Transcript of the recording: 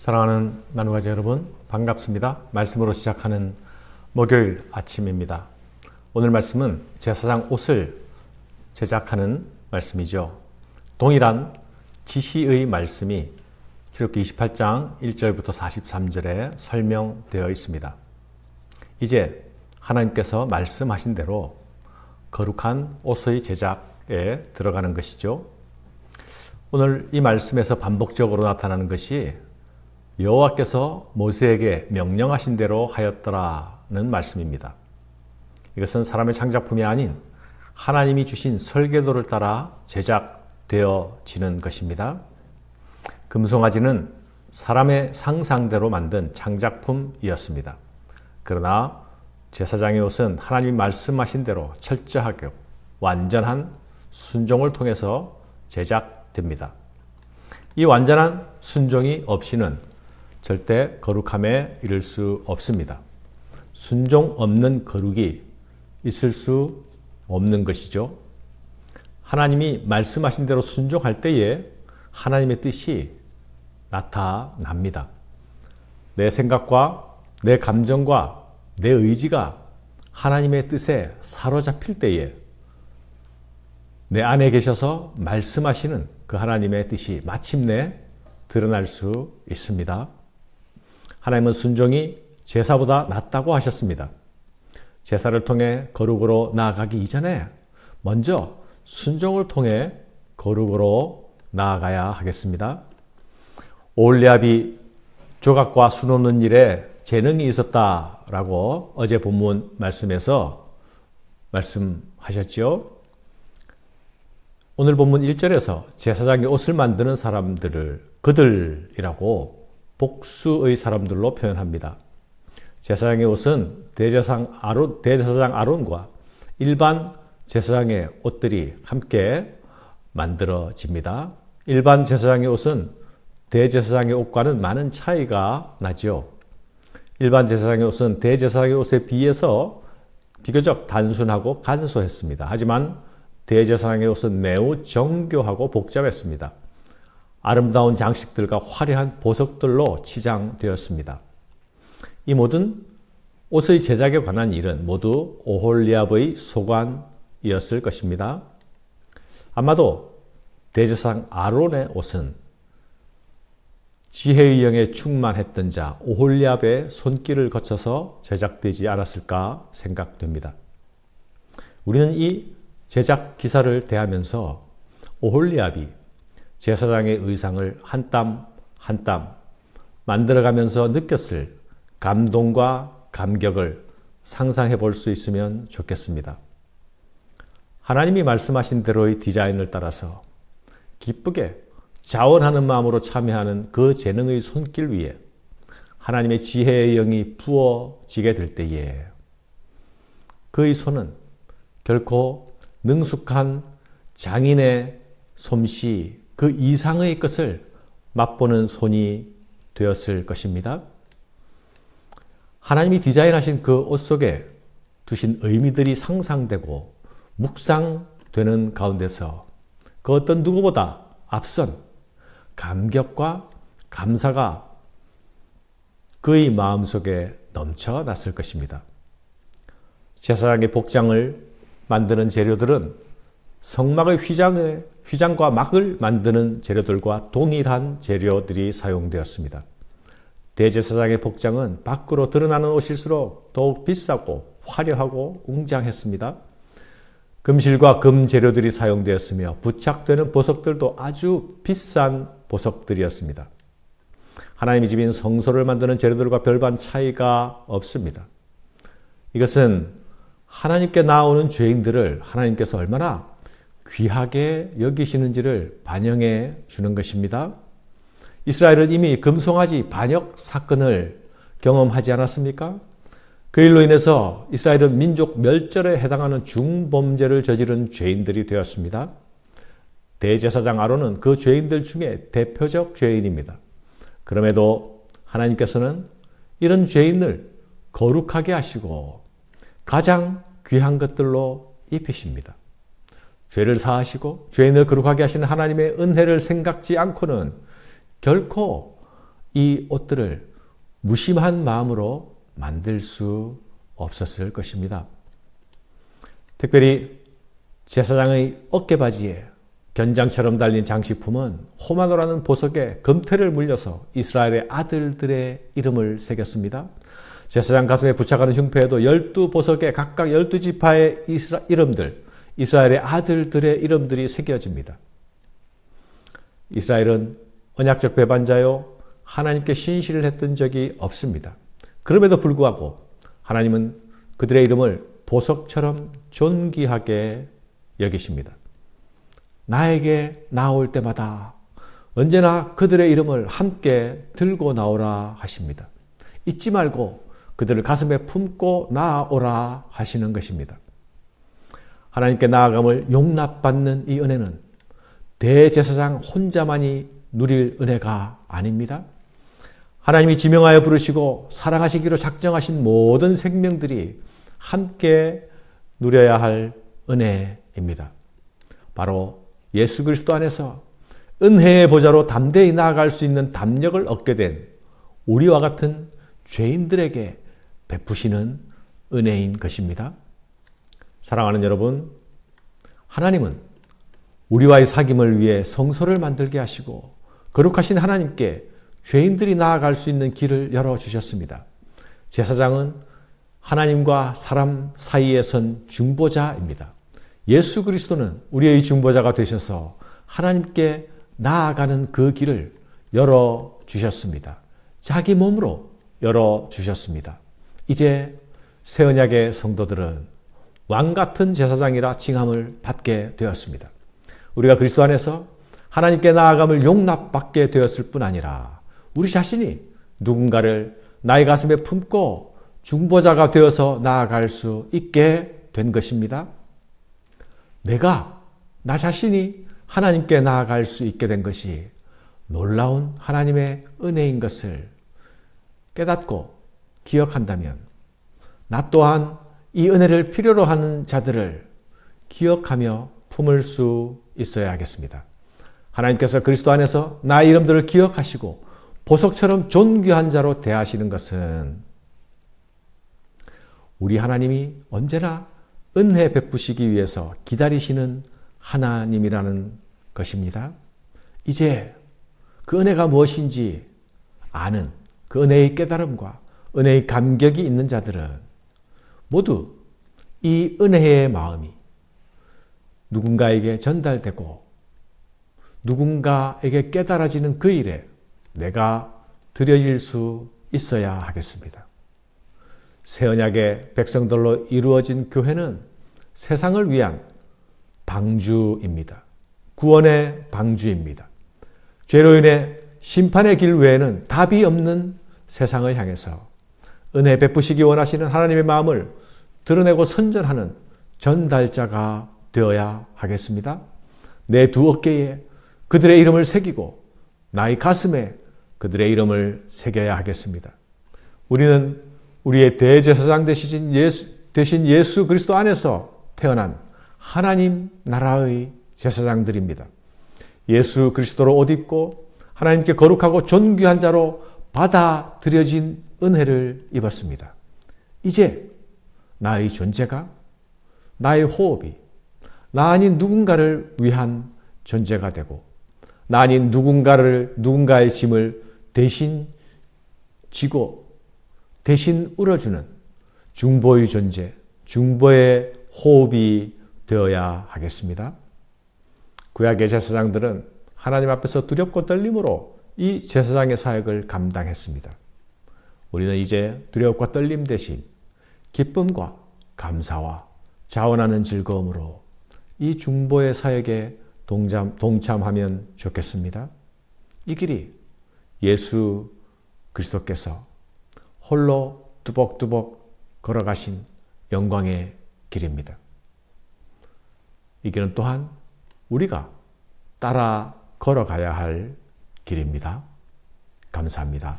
사랑하는 나누가지 여러분, 반갑습니다. 말씀으로 시작하는 목요일 아침입니다. 오늘 말씀은 제사장 옷을 제작하는 말씀이죠. 동일한 지시의 말씀이 출애굽기 28장 1절부터 43절에 설명되어 있습니다. 이제 하나님께서 말씀하신 대로 거룩한 옷의 제작에 들어가는 것이죠. 오늘 이 말씀에서 반복적으로 나타나는 것이 여호와께서 모세에게 명령하신 대로 하였더라는 말씀입니다. 이것은 사람의 창작품이 아닌 하나님이 주신 설계도를 따라 제작되어지는 것입니다. 금송아지는 사람의 상상대로 만든 창작품이었습니다. 그러나 제사장의 옷은 하나님이 말씀하신 대로 철저하게 완전한 순종을 통해서 제작됩니다. 이 완전한 순종이 없이는 절대 거룩함에 이를 수 없습니다. 순종 없는 거룩이 있을 수 없는 것이죠. 하나님이 말씀하신 대로 순종할 때에 하나님의 뜻이 나타납니다. 내 생각과 내 감정과 내 의지가 하나님의 뜻에 사로잡힐 때에 내 안에 계셔서 말씀하시는 그 하나님의 뜻이 마침내 드러날 수 있습니다. 하나님은 순종이 제사보다 낫다고 하셨습니다. 제사를 통해 거룩으로 나아가기 이전에 먼저 순종을 통해 거룩으로 나아가야 하겠습니다. 오홀리압이 조각과 수놓는 일에 재능이 있었다라고 어제 본문 말씀에서 말씀하셨죠. 오늘 본문 1절에서 제사장이 옷을 만드는 사람들을 그들이라고 복수의 사람들로 표현합니다. 제사장의 옷은 대제사장 아론과 일반 제사장의 옷들이 함께 만들어집니다. 일반 제사장의 옷은 대제사장의 옷과는 많은 차이가 나죠. 일반 제사장의 옷은 대제사장의 옷에 비해서 비교적 단순하고 간소했습니다. 하지만 대제사장의 옷은 매우 정교하고 복잡했습니다. 아름다운 장식들과 화려한 보석들로 치장되었습니다. 이 모든 옷의 제작에 관한 일은 모두 오홀리압의 소관이었을 것입니다. 아마도 대제사장 아론의 옷은 지혜의 영에 충만했던 자 오홀리압의 손길을 거쳐서 제작되지 않았을까 생각됩니다. 우리는 이 제작 기사를 대하면서 오홀리압이 제사장의 의상을 한 땀 한 땀 만들어가면서 느꼈을 감동과 감격을 상상해 볼 수 있으면 좋겠습니다. 하나님이 말씀하신 대로의 디자인을 따라서 기쁘게 자원하는 마음으로 참여하는 그 재능의 손길 위에 하나님의 지혜의 영이 부어지게 될 때에 그의 손은 결코 능숙한 장인의 솜씨 그 이상의 것을 맛보는 손이 되었을 것입니다. 하나님이 디자인하신 그 옷 속에 두신 의미들이 상상되고 묵상되는 가운데서 그 어떤 누구보다 앞선 감격과 감사가 그의 마음속에 넘쳐났을 것입니다. 제사장의 복장을 만드는 재료들은 성막의 휘장과 막을 만드는 재료들과 동일한 재료들이 사용되었습니다. 대제사장의 복장은 밖으로 드러나는 옷일수록 더욱 비싸고 화려하고 웅장했습니다. 금실과 금 재료들이 사용되었으며 부착되는 보석들도 아주 비싼 보석들이었습니다. 하나님의 집인 성소를 만드는 재료들과 별반 차이가 없습니다. 이것은 하나님께 나오는 죄인들을 하나님께서 얼마나 귀하게 여기시는지를 반영해 주는 것입니다. 이스라엘은 이미 금송아지 반역 사건을 경험하지 않았습니까? 그 일로 인해서 이스라엘은 민족 멸절에 해당하는 중범죄를 저지른 죄인들이 되었습니다. 대제사장 아론은 그 죄인들 중에 대표적 죄인입니다. 그럼에도 하나님께서는 이런 죄인을 거룩하게 하시고 가장 귀한 것들로 입히십니다. 죄를 사하시고 죄인을 거룩하게 하시는 하나님의 은혜를 생각지 않고는 결코 이 옷들을 무심한 마음으로 만들 수 없었을 것입니다. 특별히 제사장의 어깨바지에 견장처럼 달린 장식품은 호마노라는 보석에 금태를 물려서 이스라엘의 아들들의 이름을 새겼습니다. 제사장 가슴에 부착하는 흉패에도 12보석에 각각 12지파의 이름들, 이스라엘의 아들들의 이름들이 새겨집니다. 이스라엘은 언약적 배반자요, 하나님께 신실을 했던 적이 없습니다. 그럼에도 불구하고 하나님은 그들의 이름을 보석처럼 존귀하게 여기십니다. 나에게 나올 때마다 언제나 그들의 이름을 함께 들고 나오라 하십니다. 잊지 말고 그들을 가슴에 품고 나아오라 하시는 것입니다. 하나님께 나아감을 용납받는 이 은혜는 대제사장 혼자만이 누릴 은혜가 아닙니다. 하나님이 지명하여 부르시고 사랑하시기로 작정하신 모든 생명들이 함께 누려야 할 은혜입니다. 바로 예수 그리스도 안에서 은혜의 보좌로 담대히 나아갈 수 있는 담력을 얻게 된 우리와 같은 죄인들에게 베푸시는 은혜인 것입니다. 사랑하는 여러분, 하나님은 우리와의 사귐을 위해 성소를 만들게 하시고 거룩하신 하나님께 죄인들이 나아갈 수 있는 길을 열어주셨습니다. 제사장은 하나님과 사람 사이에 선 중보자입니다. 예수 그리스도는 우리의 중보자가 되셔서 하나님께 나아가는 그 길을 열어주셨습니다. 자기 몸으로 열어주셨습니다. 이제 새 언약의 성도들은 왕같은 제사장이라 칭함을 받게 되었습니다. 우리가 그리스도 안에서 하나님께 나아감을 용납받게 되었을 뿐 아니라 우리 자신이 누군가를 나의 가슴에 품고 중보자가 되어서 나아갈 수 있게 된 것입니다. 내가 나 자신이 하나님께 나아갈 수 있게 된 것이 놀라운 하나님의 은혜인 것을 깨닫고 기억한다면 나 또한 이 은혜를 필요로 하는 자들을 기억하며 품을 수 있어야 하겠습니다. 하나님께서 그리스도 안에서 나의 이름들을 기억하시고 보석처럼 존귀한 자로 대하시는 것은 우리 하나님이 언제나 은혜 베푸시기 위해서 기다리시는 하나님이라는 것입니다. 이제 그 은혜가 무엇인지 아는 그 은혜의 깨달음과 은혜의 감격이 있는 자들은 모두 이 은혜의 마음이 누군가에게 전달되고 누군가에게 깨달아지는 그 일에 내가 드려질 수 있어야 하겠습니다. 새 언약의 백성들로 이루어진 교회는 세상을 위한 방주입니다. 구원의 방주입니다. 죄로 인해 심판의 길 외에는 답이 없는 세상을 향해서 은혜 베푸시기 원하시는 하나님의 마음을 드러내고 선전하는 전달자가 되어야 하겠습니다. 내 두 어깨에 그들의 이름을 새기고 나의 가슴에 그들의 이름을 새겨야 하겠습니다. 우리는 우리의 대제사장 되신 예수 그리스도 안에서 태어난 하나님 나라의 제사장들입니다. 예수 그리스도로 옷 입고 하나님께 거룩하고 존귀한 자로 받아들여진 은혜를 입었습니다. 이제 나의 존재가, 나의 호흡이 나 아닌 누군가를 위한 존재가 되고 나 아닌 누군가의 짐을 대신 지고 대신 울어주는 중보의 존재, 중보의 호흡이 되어야 하겠습니다. 구약의 제사장들은 하나님 앞에서 두렵고 떨림으로 이 제사장의 사역을 감당했습니다. 우리는 이제 두려움과 떨림 대신 기쁨과 감사와 자원하는 즐거움으로 이 중보의 사역에 동참하면 좋겠습니다. 이 길이 예수 그리스도께서 홀로 뚜벅뚜벅 걸어가신 영광의 길입니다. 이 길은 또한 우리가 따라 걸어가야 할 길입니다. 감사합니다.